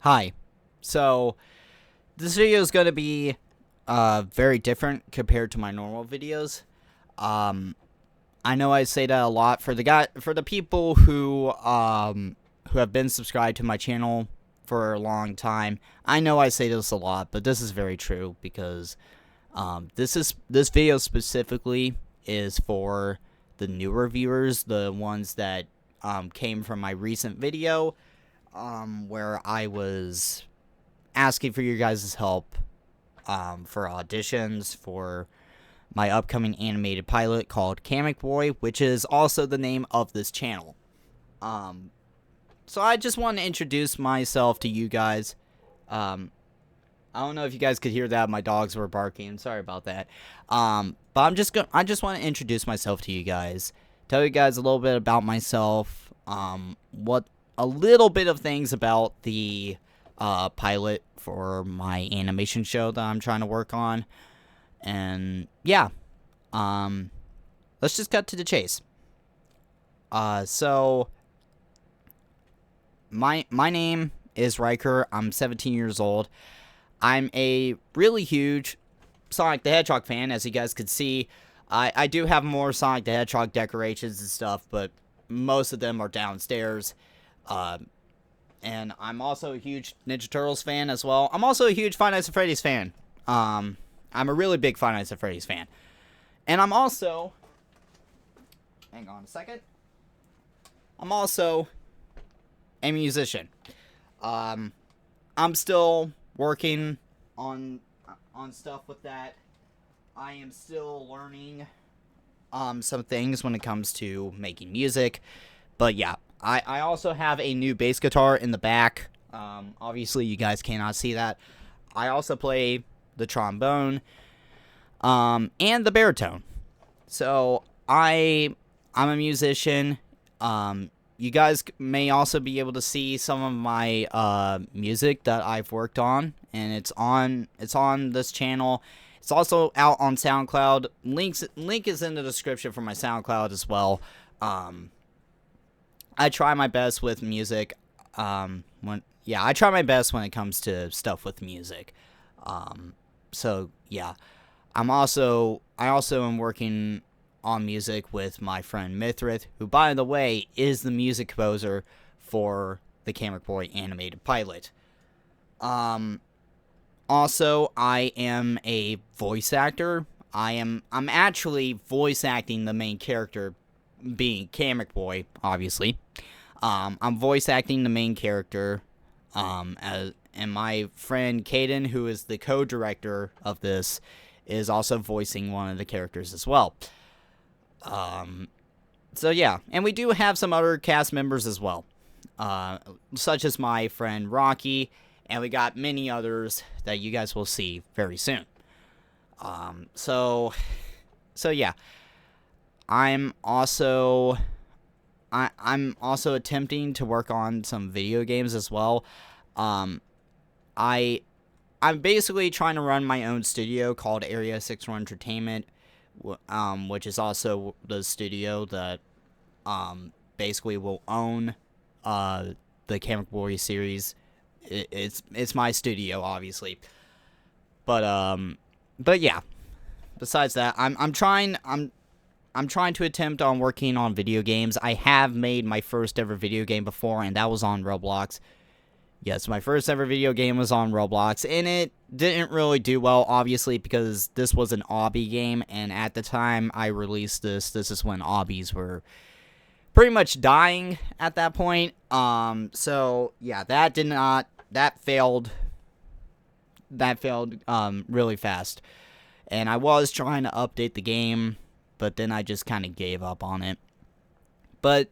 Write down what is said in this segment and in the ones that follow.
Hi. So, this video is going to be very different compared to my normal videos. Um, I know I say that a lot for the people who have been subscribed to my channel for a long time. I know I say this a lot, but this is very true because this video specifically is for the newer viewers, the ones that came from my recent video where I was asking for your guys' help for auditions for my upcoming animated pilot called Comic Boy, which is also the name of this channel. So I just want to introduce myself to you guys. I don't know if you guys could hear that. My dogs were barking. Sorry about that. But I just want to introduce myself to you guys. Tell you guys a little bit about myself. A little bit of things about the pilot for my animation show that I'm trying to work on. And yeah, let's just cut to the chase. So my name is Riker. I'm 17 years old. I'm a really huge Sonic the Hedgehog fan, as you guys could see. I do have more Sonic the Hedgehog decorations and stuff, but most of them are downstairs. And I'm also a huge Ninja Turtles fan as well. I'm also a huge Five Nights at Freddy's fan. I'm a really big Five Nights at Freddy's fan. And I'm also... Hang on a second. I'm also a musician. I'm still working on stuff with that. I am still learning some things when it comes to making music. But yeah, I also have a new bass guitar in the back. Obviously, you guys cannot see that. I also play the trombone and the baritone. So I'm a musician. You guys may also be able to see some of my music that I've worked on, and it's on this channel. It's also out on SoundCloud. Link is in the description for my SoundCloud as well. I try my best with music. I try my best when it comes to stuff with music. So yeah, I also am working on music with my friend Mythrith, who, by the way, is the music composer for the Comic Boy animated pilot. Also, I am a voice actor. I'm actually voice acting the main character, being Comic Boy, obviously. I'm voice acting the main character, and my friend Caden, who is the co-director of this, is also voicing one of the characters as well. So yeah, and we do have some other cast members as well, such as my friend Rocky, and we got many others that you guys will see very soon. So yeah, I'm also attempting to work on some video games as well. I'm basically trying to run my own studio called Area 61 Entertainment, which is also the studio that basically will own the Comic Boy series. It's my studio, obviously. But yeah. Besides that, I'm trying to attempt on working on video games. I have made my first ever video game before, and that was on Roblox. Yes, my first ever video game was on Roblox, and it didn't really do well, obviously, because this was an obby game, and at the time I released this is when obbies were pretty much dying at that point. So yeah, that failed really fast, and I was trying to update the game, but then I just kind of gave up on it. But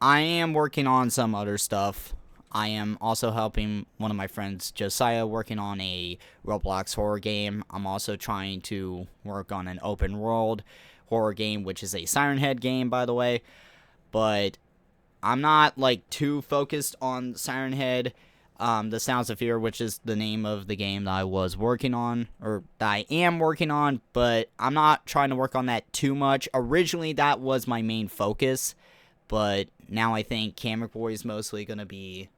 I am working on some other stuff. I am also helping one of my friends, Josiah, working on a Roblox horror game. I'm also trying to work on an open world horror game, which is a Siren Head game, by the way. But I'm not like too focused on Siren Head, the Sounds of Fear, which is the name of the game that I was working on, or that I am working on, but I'm not trying to work on that too much. Originally, that was my main focus, but now I think Comic Boy is mostly going to be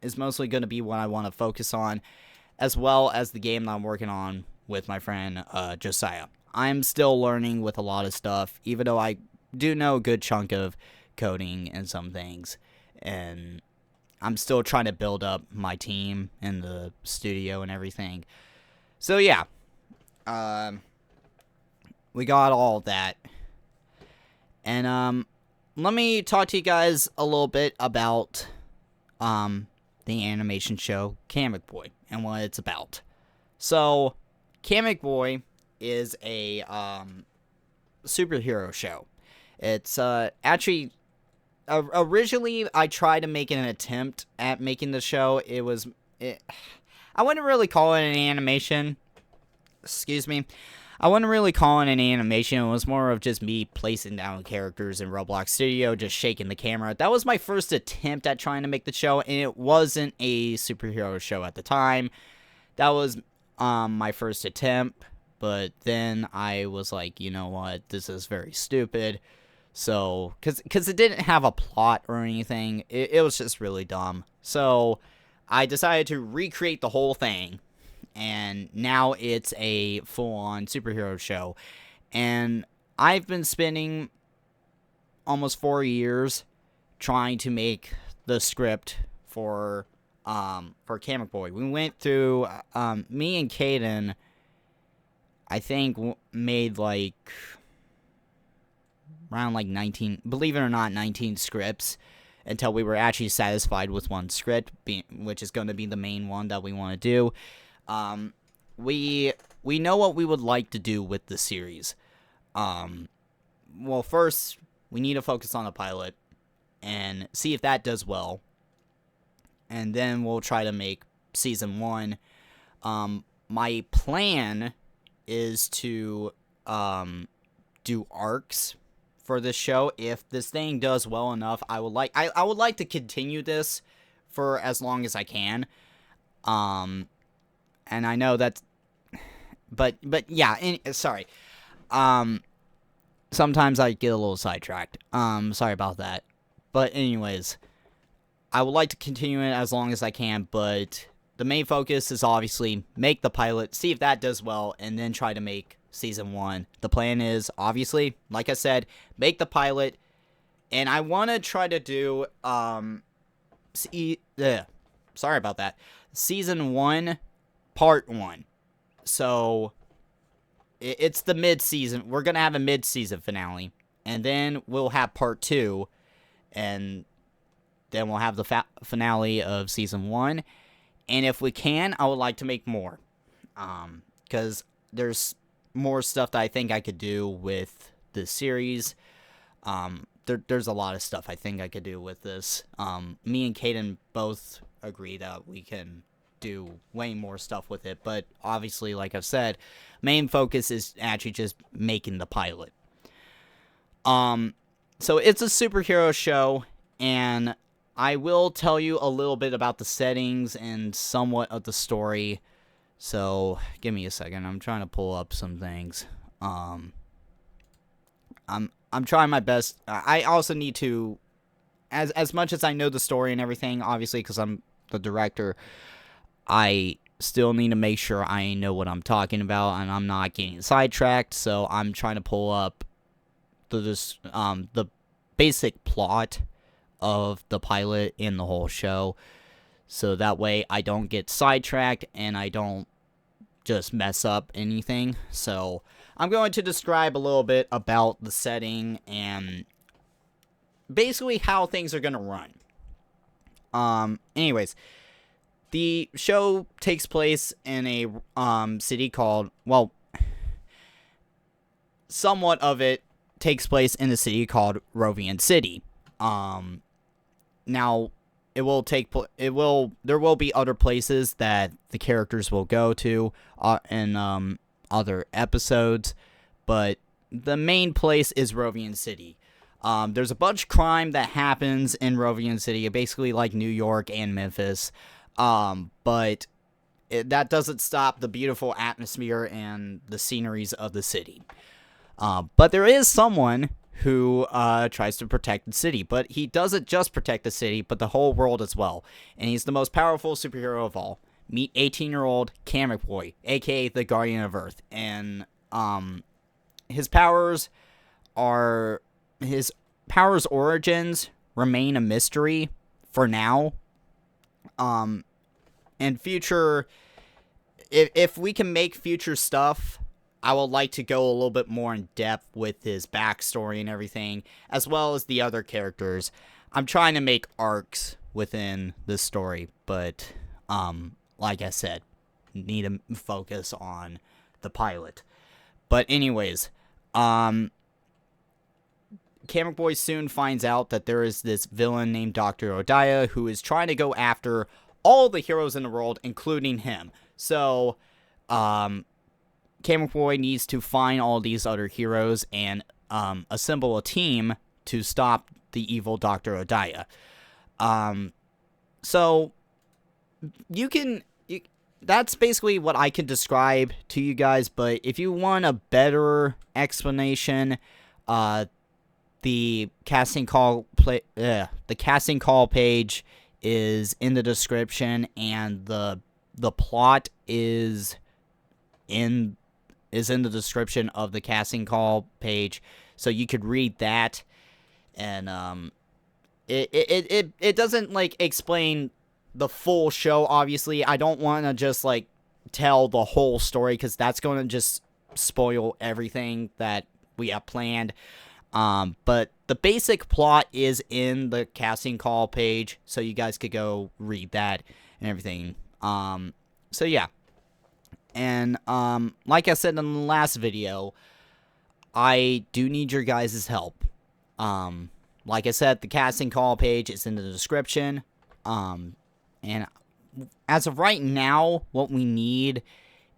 is mostly going to be what I want to focus on, as well as the game that I'm working on with my friend Josiah. I'm still learning with a lot of stuff, even though I do know a good chunk of coding and some things, and I'm still trying to build up my team in the studio and everything. So yeah, we got all that. And let me talk to you guys a little bit about the animation show Comic Boy and what it's about. So, Comic Boy is a superhero show. It's actually originally I tried to make an attempt at making the show. I wouldn't really call it an animation. Excuse me. I wouldn't really call it an animation. It was more of just me placing down characters in Roblox Studio, just shaking the camera. That was my first attempt at trying to make the show, and it wasn't a superhero show at the time. That was my first attempt, but then I was like, you know what, this is very stupid. So, because it didn't have a plot or anything, it was just really dumb. So, I decided to recreate the whole thing. And now it's a full-on superhero show. And I've been spending almost 4 years trying to make the script for Comic Boy. We went through, me and Caden, I think, made like around like 19, believe it or not, 19 scripts until we were actually satisfied with one script, which is going to be the main one that we want to do. We know what we would like to do with the series. Well, first, we need to focus on the pilot and see if that does well. And then we'll try to make season 1. My plan is to, do arcs for this show. If this thing does well enough, I would like to continue this for as long as I can. And I know that's, but yeah, sorry. Sometimes I get a little sidetracked. Sorry about that. But anyways, I would like to continue it as long as I can, but the main focus is obviously make the pilot, see if that does well, and then try to make season 1. The plan is, obviously, like I said, make the pilot, and I want to try to do, sorry about that, season 1, part 1. So, it's the mid-season. We're going to have a mid-season finale. And then we'll have part 2. And then we'll have the finale of season 1. And if we can, I would like to make more. Because there's more stuff that I think I could do with this series. There's a lot of stuff I think I could do with this. Me and Caden both agree that we can do way more stuff with it, but obviously, like I've said, main focus is actually just making the pilot. So it's a superhero show, and I will tell you a little bit about the settings and somewhat of the story. So give me a second. I'm trying to pull up some things. I'm trying my best. I also need to, as much as I know the story and everything, obviously, because I'm the director, I still need to make sure I know what I'm talking about and I'm not getting sidetracked. So I'm trying to pull up the basic plot of the pilot in the whole show, so that way I don't get sidetracked and I don't just mess up anything. So I'm going to describe a little bit about the setting and basically how things are going to run. Anyways, the show takes place in a city called, well, somewhat of it takes place in a city called Rovian City. Now there will be other places that the characters will go to in other episodes, but the main place is Rovian City. There's a bunch of crime that happens in Rovian City, basically like New York and Memphis. But that doesn't stop the beautiful atmosphere and the sceneries of the city. But there is someone who tries to protect the city. But he doesn't just protect the city, but the whole world as well. And he's the most powerful superhero of all. Meet 18-year-old Boy, aka the Guardian of Earth. And his powers origins remain a mystery for now. And future, if we can make future stuff, I would like to go a little bit more in depth with his backstory and everything, as well as the other characters. I'm trying to make arcs within this story, but like I said, need to focus on the pilot. But anyways, Boy soon finds out that there is this villain named Dr. Odaya who is trying to go after all the heroes in the world, including him. So, Boy needs to find all these other heroes and assemble a team to stop the evil Dr. Odaya. So, that's basically what I can describe to you guys, but if you want a better explanation, the casting call page is in the description, and the plot is in the description of the casting call page, so you could read that. And it doesn't like explain the full show. Obviously, I don't want to just like tell the whole story, because that's going to just spoil everything that we have planned. But the basic plot is in the casting call page, so you guys could go read that and everything. So yeah. And, like I said in the last video, I do need your guys' help. Like I said, the casting call page is in the description. And as of right now, what we need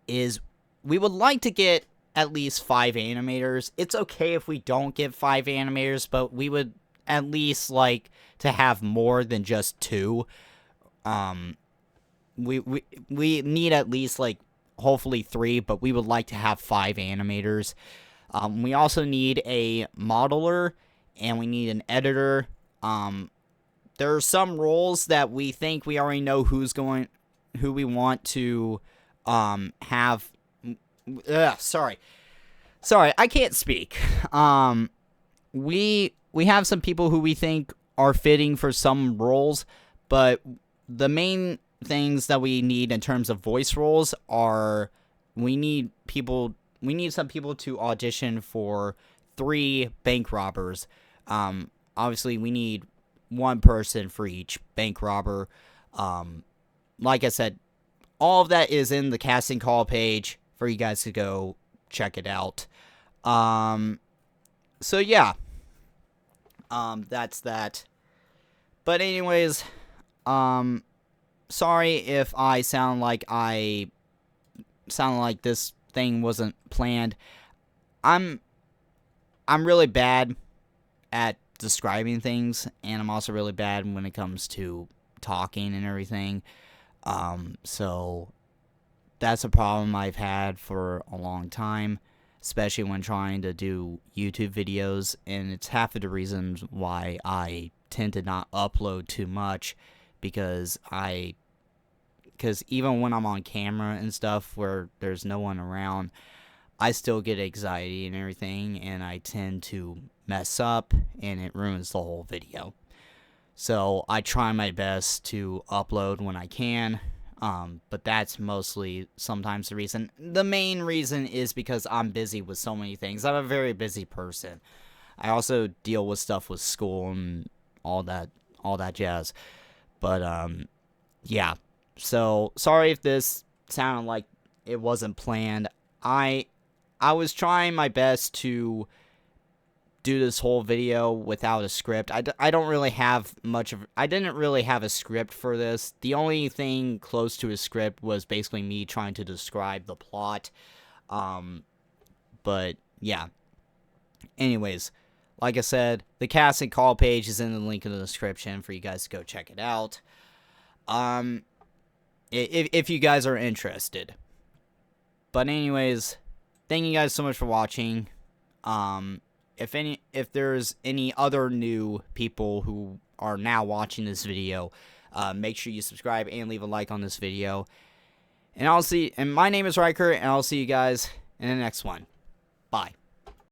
is, we would like to get at least 5 animators. It's okay if we don't get 5 animators, but we would at least like to have more than just 2. We need at least like hopefully 3, but we would like to have 5 animators. We also need a modeler, and we need an editor. There are some roles that we think we already know who we want to have. Sorry, I can't speak. We have some people who we think are fitting for some roles, but the main things that we need in terms of voice roles are, we need some people to audition for 3 bank robbers. Obviously we need 1 person for each bank robber. Like I said, all of that is in the casting call page for you guys to go check it out. So yeah. That's that. But anyways, sorry if I sound like this thing wasn't planned. I'm really bad at describing things, and I'm also really bad when it comes to talking and everything. So that's a problem I've had for a long time, especially when trying to do YouTube videos, and it's half of the reasons why I tend to not upload too much, because even when I'm on camera and stuff where there's no one around, I still get anxiety and everything, and I tend to mess up, and it ruins the whole video. So I try my best to upload when I can, but that's mostly sometimes the reason. The main reason is because I'm busy with so many things. I'm a very busy person. I also deal with stuff with school and all that jazz. But yeah. So sorry if this sounded like it wasn't planned. I was trying my best to do this whole video without a script. I didn't really have a script for this. The only thing close to a script was basically me trying to describe the plot. But yeah. Anyways, like I said, the casting call page is in the link in the description for you guys to go check it out. If you guys are interested. But anyways, thank you guys so much for watching. if there's any other new people who are now watching this video, make sure you subscribe and leave a like on this video. And my name is Riker, and I'll see you guys in the next one. Bye.